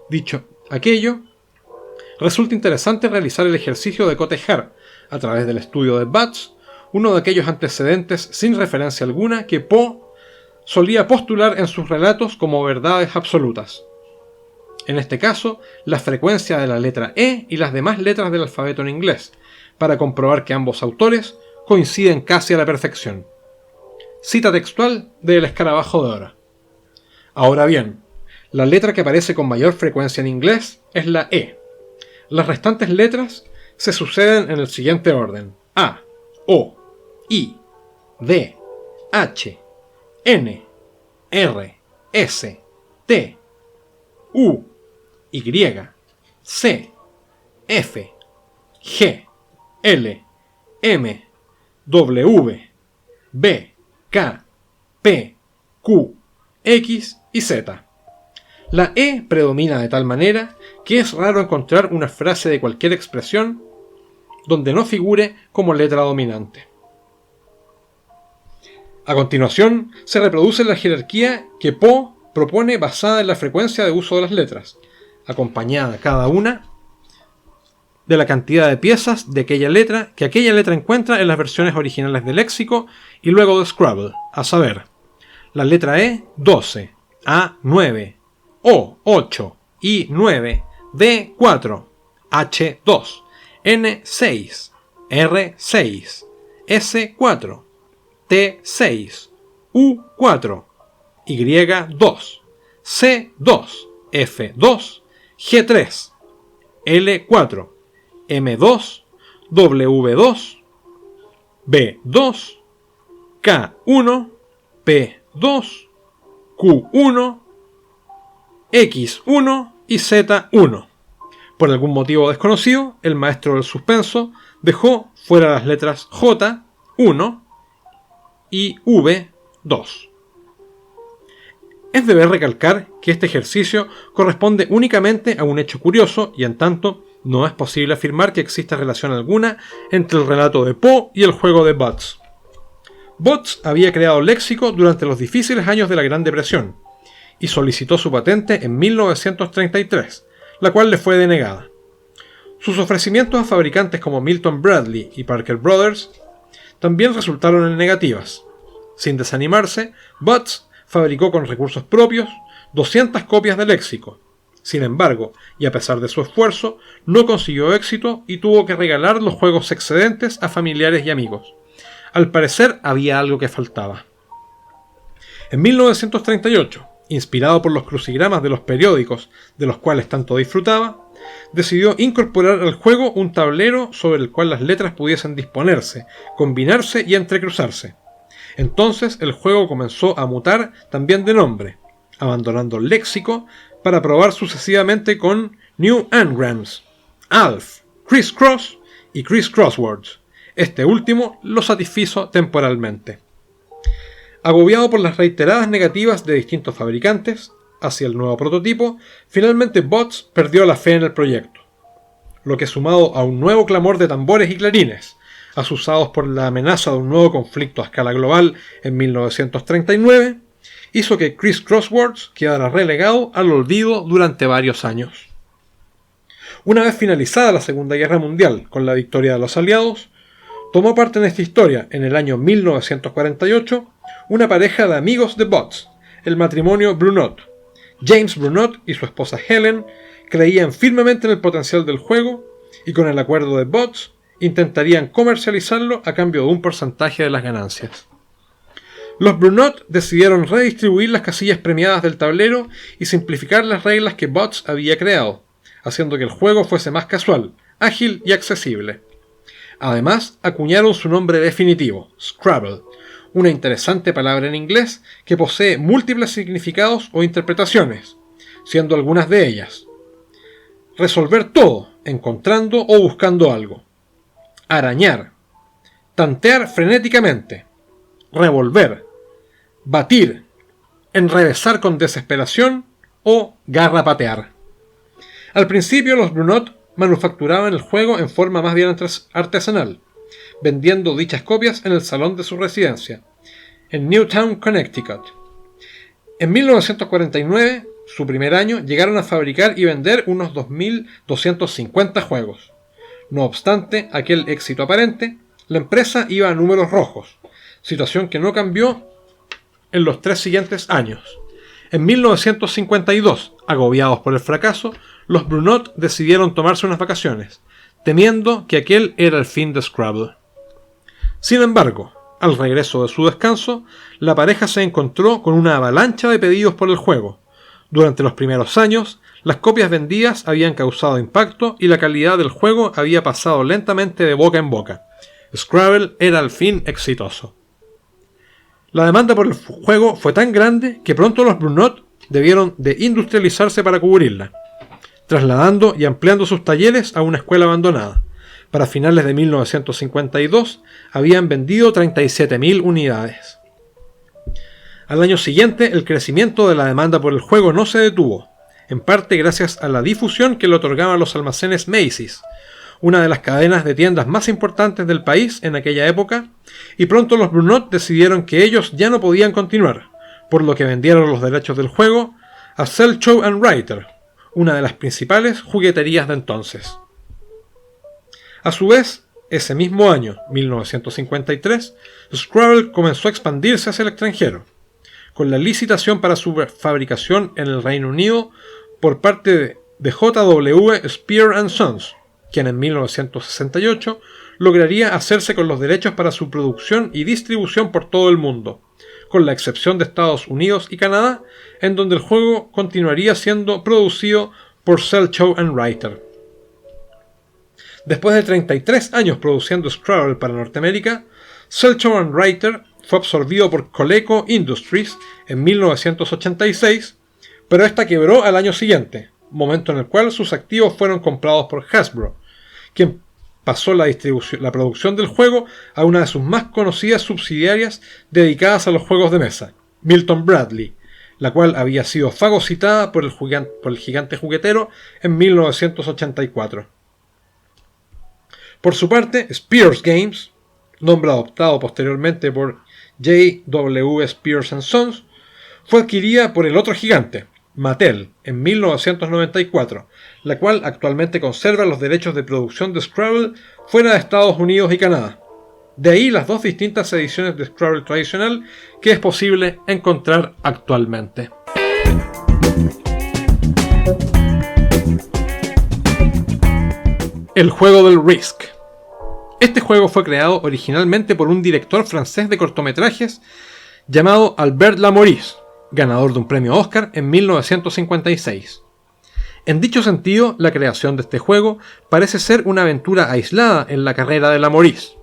Dicho aquello, resulta interesante realizar el ejercicio de cotejar, a través del estudio de Butts, uno de aquellos antecedentes sin referencia alguna que Poe solía postular en sus relatos como verdades absolutas. En este caso, la frecuencia de la letra E y las demás letras del alfabeto en inglés, para comprobar que ambos autores coinciden casi a la perfección. Cita textual de El escarabajo de oro. Ahora bien, la letra que aparece con mayor frecuencia en inglés es la E. Las restantes letras se suceden en el siguiente orden: A, O, I, D, H, N, R, S, T, U, Y, C, F, G, L, M, W, B, K, P, Q, X y Z. La E predomina de tal manera que es raro encontrar una frase de cualquier expresión donde no figure como letra dominante. A continuación, se reproduce la jerarquía que Poe propone basada en la frecuencia de uso de las letras, acompañada cada una de la cantidad de piezas de aquella letra que aquella letra encuentra en las versiones originales del léxico y luego de Scrabble, a saber, la letra E 12, A 9, O 8, I 9, D 4, H 2, N 6, R 6, S 4, T 6, U 4, Y 2, C 2, F 2, G 3, L 4, M2, W2, B2, K1, P2, Q1, X1 y Z1. Por algún motivo desconocido, el maestro del suspenso dejó fuera las letras J1 y V2. Es deber recalcar que este ejercicio corresponde únicamente a un hecho curioso y en tanto no es posible afirmar que exista relación alguna entre el relato de Poe y el juego de Butts. Butts había creado léxico durante los difíciles años de la Gran Depresión y solicitó su patente en 1933, la cual le fue denegada. Sus ofrecimientos a fabricantes como Milton Bradley y Parker Brothers también resultaron en negativas. Sin desanimarse, Butts fabricó con recursos propios 200 copias del léxico. Sin embargo, y a pesar de su esfuerzo, no consiguió éxito y tuvo que regalar los juegos excedentes a familiares y amigos. Al parecer había algo que faltaba. En 1938, inspirado por los crucigramas de los periódicos de los cuales tanto disfrutaba, decidió incorporar al juego un tablero sobre el cual las letras pudiesen disponerse, combinarse y entrecruzarse. Entonces el juego comenzó a mutar también de nombre, abandonando el léxico para probar sucesivamente con New Anagrams, Alf, Criss Cross y Criss Crosswords. Este último lo satisfizo temporalmente. Agobiado por las reiteradas negativas de distintos fabricantes hacia el nuevo prototipo, finalmente Butts perdió la fe en el proyecto, lo que sumado a un nuevo clamor de tambores y clarines, asusados por la amenaza de un nuevo conflicto a escala global en 1939, hizo que Criss Crosswords quedara relegado al olvido durante varios años. Una vez finalizada la Segunda Guerra Mundial con la victoria de los aliados, tomó parte en esta historia en el año 1948 una pareja de amigos de Butts, el matrimonio Brunot. James Brunot y su esposa Helen creían firmemente en el potencial del juego y con el acuerdo de Butts intentarían comercializarlo a cambio de un porcentaje de las ganancias. Los Brunot decidieron redistribuir las casillas premiadas del tablero y simplificar las reglas que Butts había creado, haciendo que el juego fuese más casual, ágil y accesible. Además, acuñaron su nombre definitivo, Scrabble, una interesante palabra en inglés que posee múltiples significados o interpretaciones, siendo algunas de ellas: resolver todo, encontrando o buscando algo; arañar; tantear frenéticamente; revolver; batir; enrevesar con desesperación; o garrapatear. Al principio los Brunot manufacturaban el juego en forma más bien artesanal, vendiendo dichas copias en el salón de su residencia, en Newtown, Connecticut. En 1949, su primer año, llegaron a fabricar y vender unos 2.250 juegos. No obstante aquel éxito aparente, la empresa iba a números rojos, situación que no cambió en los 3 siguientes años. En 1952, agobiados por el fracaso, los Brunot decidieron tomarse unas vacaciones, temiendo que aquel era el fin de Scrabble. Sin embargo, al regreso de su descanso, la pareja se encontró con una avalancha de pedidos por el juego. Durante los primeros años, las copias vendidas habían causado impacto y la calidad del juego había pasado lentamente de boca en boca. Scrabble era al fin exitoso. La demanda por el juego fue tan grande que pronto los Brunot debieron de industrializarse para cubrirla, trasladando y ampliando sus talleres a una escuela abandonada. Para finales de 1952 habían vendido 37.000 unidades. Al año siguiente, el crecimiento de la demanda por el juego no se detuvo, en parte gracias a la difusión que le otorgaban los almacenes Macy's, una de las cadenas de tiendas más importantes del país en aquella época, y pronto los Brunot decidieron que ellos ya no podían continuar, por lo que vendieron los derechos del juego a Selchow & Writer, una de las principales jugueterías de entonces. A su vez, ese mismo año, 1953, Scrabble comenzó a expandirse hacia el extranjero, con la licitación para su fabricación en el Reino Unido por parte de J.W. Spear & Sons, quien en 1968 lograría hacerse con los derechos para su producción y distribución por todo el mundo, con la excepción de Estados Unidos y Canadá, en donde el juego continuaría siendo producido por Selchow & Writer. Después de 33 años produciendo Scrabble para Norteamérica, Selchow & Writer fue absorbido por Coleco Industries en 1986, pero esta quebró al año siguiente, momento en el cual sus activos fueron comprados por Hasbro, quien pasó la producción del juego a una de sus más conocidas subsidiarias dedicadas a los juegos de mesa, Milton Bradley, la cual había sido fagocitada por el gigante juguetero en 1984. Por su parte, Spears Games, nombre adoptado posteriormente por J.W. Spears & Sons, fue adquirida por el otro gigante, Mattel, en 1994, la cual actualmente conserva los derechos de producción de Scrabble fuera de Estados Unidos y Canadá. De ahí las dos distintas ediciones de Scrabble tradicional que es posible encontrar actualmente. El juego del Risk. Este juego fue creado originalmente por un director francés de cortometrajes llamado Albert Lamoris, ganador de un premio Oscar en 1956. En dicho sentido, la creación de este juego parece ser una aventura aislada en la carrera de Lamoris,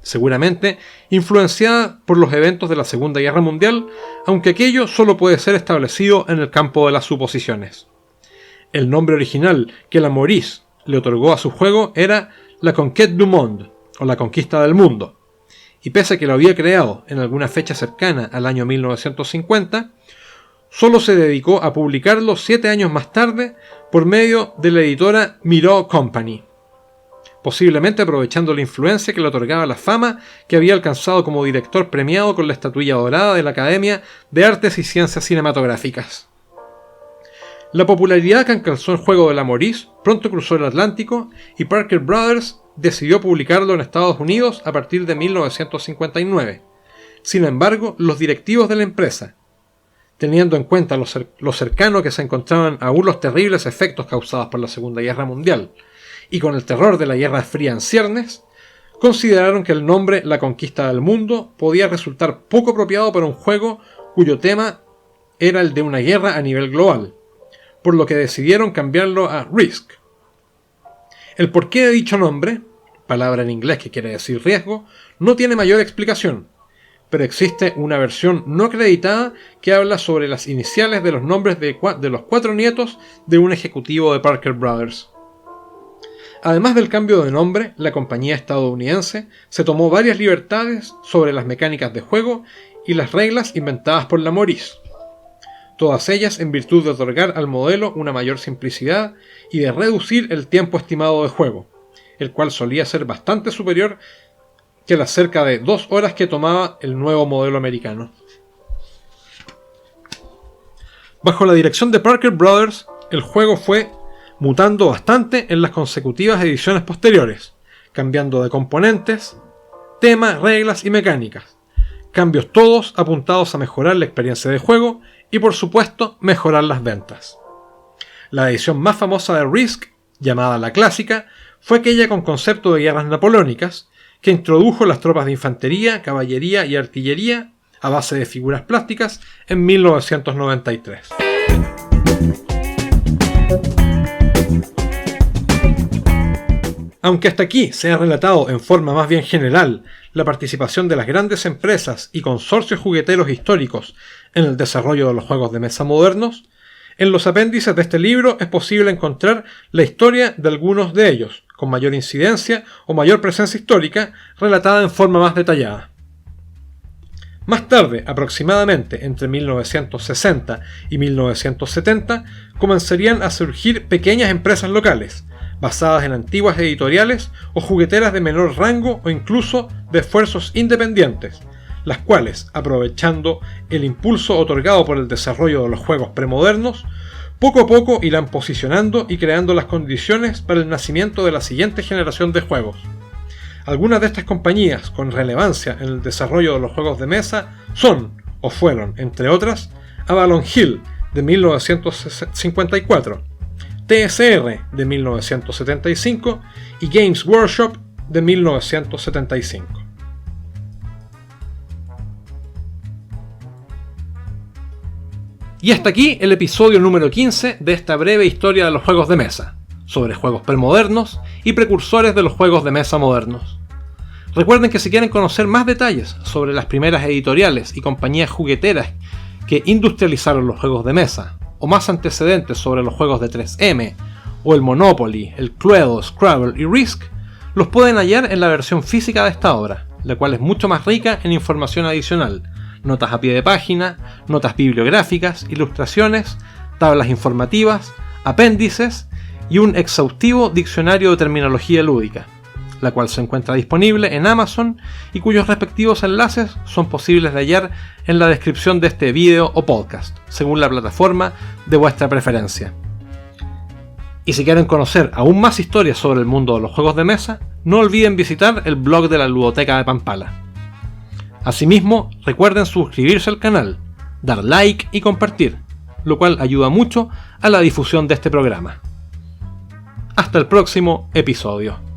seguramente influenciada por los eventos de la Segunda Guerra Mundial, aunque aquello solo puede ser establecido en el campo de las suposiciones. El nombre original que Lamoris le otorgó a su juego era La Conquête du Monde, o La Conquista del Mundo, y pese a que lo había creado en alguna fecha cercana al año 1950, solo se dedicó a publicarlo 7 años más tarde por medio de la editora Miró Company, posiblemente aprovechando la influencia que le otorgaba la fama que había alcanzado como director premiado con la estatuilla dorada de la Academia de Artes y Ciencias Cinematográficas. La popularidad que alcanzó el juego de Lamoris pronto cruzó el Atlántico y Parker Brothers decidió publicarlo en Estados Unidos a partir de 1959. Sin embargo, los directivos de la empresa, teniendo en cuenta lo cercano que se encontraban aún los terribles efectos causados por la Segunda Guerra Mundial, y con el terror de la Guerra Fría en ciernes, consideraron que el nombre La Conquista del Mundo podía resultar poco apropiado para un juego cuyo tema era el de una guerra a nivel global, por lo que decidieron cambiarlo a Risk. El porqué de dicho nombre, palabra en inglés que quiere decir riesgo, no tiene mayor explicación, pero existe una versión no acreditada que habla sobre las iniciales de los nombres de los 4 nietos de un ejecutivo de Parker Brothers. Además del cambio de nombre, la compañía estadounidense se tomó varias libertades sobre las mecánicas de juego y las reglas inventadas por Lamoris, todas ellas en virtud de otorgar al modelo una mayor simplicidad y de reducir el tiempo estimado de juego, el cual solía ser bastante superior que las cerca de 2 horas que tomaba el nuevo modelo americano. Bajo la dirección de Parker Brothers, el juego fue mutando bastante en las consecutivas ediciones posteriores, cambiando de componentes, tema, reglas y mecánicas, cambios todos apuntados a mejorar la experiencia de juego y por supuesto mejorar las ventas. La edición más famosa de Risk, llamada la clásica, fue aquella con concepto de guerras napoleónicas, que introdujo las tropas de infantería, caballería y artillería a base de figuras plásticas en 1993. Aunque hasta aquí se ha relatado en forma más bien general la participación de las grandes empresas y consorcios jugueteros históricos en el desarrollo de los juegos de mesa modernos, en los apéndices de este libro es posible encontrar la historia de algunos de ellos, con mayor incidencia o mayor presencia histórica, relatada en forma más detallada. Más tarde, aproximadamente entre 1960 y 1970, comenzarían a surgir pequeñas empresas locales, basadas en antiguas editoriales o jugueteras de menor rango o incluso de esfuerzos independientes, las cuales, aprovechando el impulso otorgado por el desarrollo de los juegos premodernos, poco a poco irán posicionando y creando las condiciones para el nacimiento de la siguiente generación de juegos. Algunas de estas compañías con relevancia en el desarrollo de los juegos de mesa son, o fueron, entre otras, Avalon Hill de 1954, TSR de 1975 y Games Workshop de 1975. Y hasta aquí el episodio número 15 de esta breve historia de los juegos de mesa, sobre juegos premodernos y precursores de los juegos de mesa modernos. Recuerden que si quieren conocer más detalles sobre las primeras editoriales y compañías jugueteras que industrializaron los juegos de mesa, o más antecedentes sobre los juegos de 3M, o el Monopoly, el Cluedo, Scrabble y Risk, los pueden hallar en la versión física de esta obra, la cual es mucho más rica en información adicional, notas a pie de página, notas bibliográficas, ilustraciones, tablas informativas, apéndices y un exhaustivo diccionario de terminología lúdica, la cual se encuentra disponible en Amazon y cuyos respectivos enlaces son posibles de hallar en la descripción de este video o podcast, según la plataforma de vuestra preferencia. Y si quieren conocer aún más historias sobre el mundo de los juegos de mesa, no olviden visitar el blog de la Ludoteca de Pampala. Asimismo, recuerden suscribirse al canal, dar like y compartir, lo cual ayuda mucho a la difusión de este programa. Hasta el próximo episodio.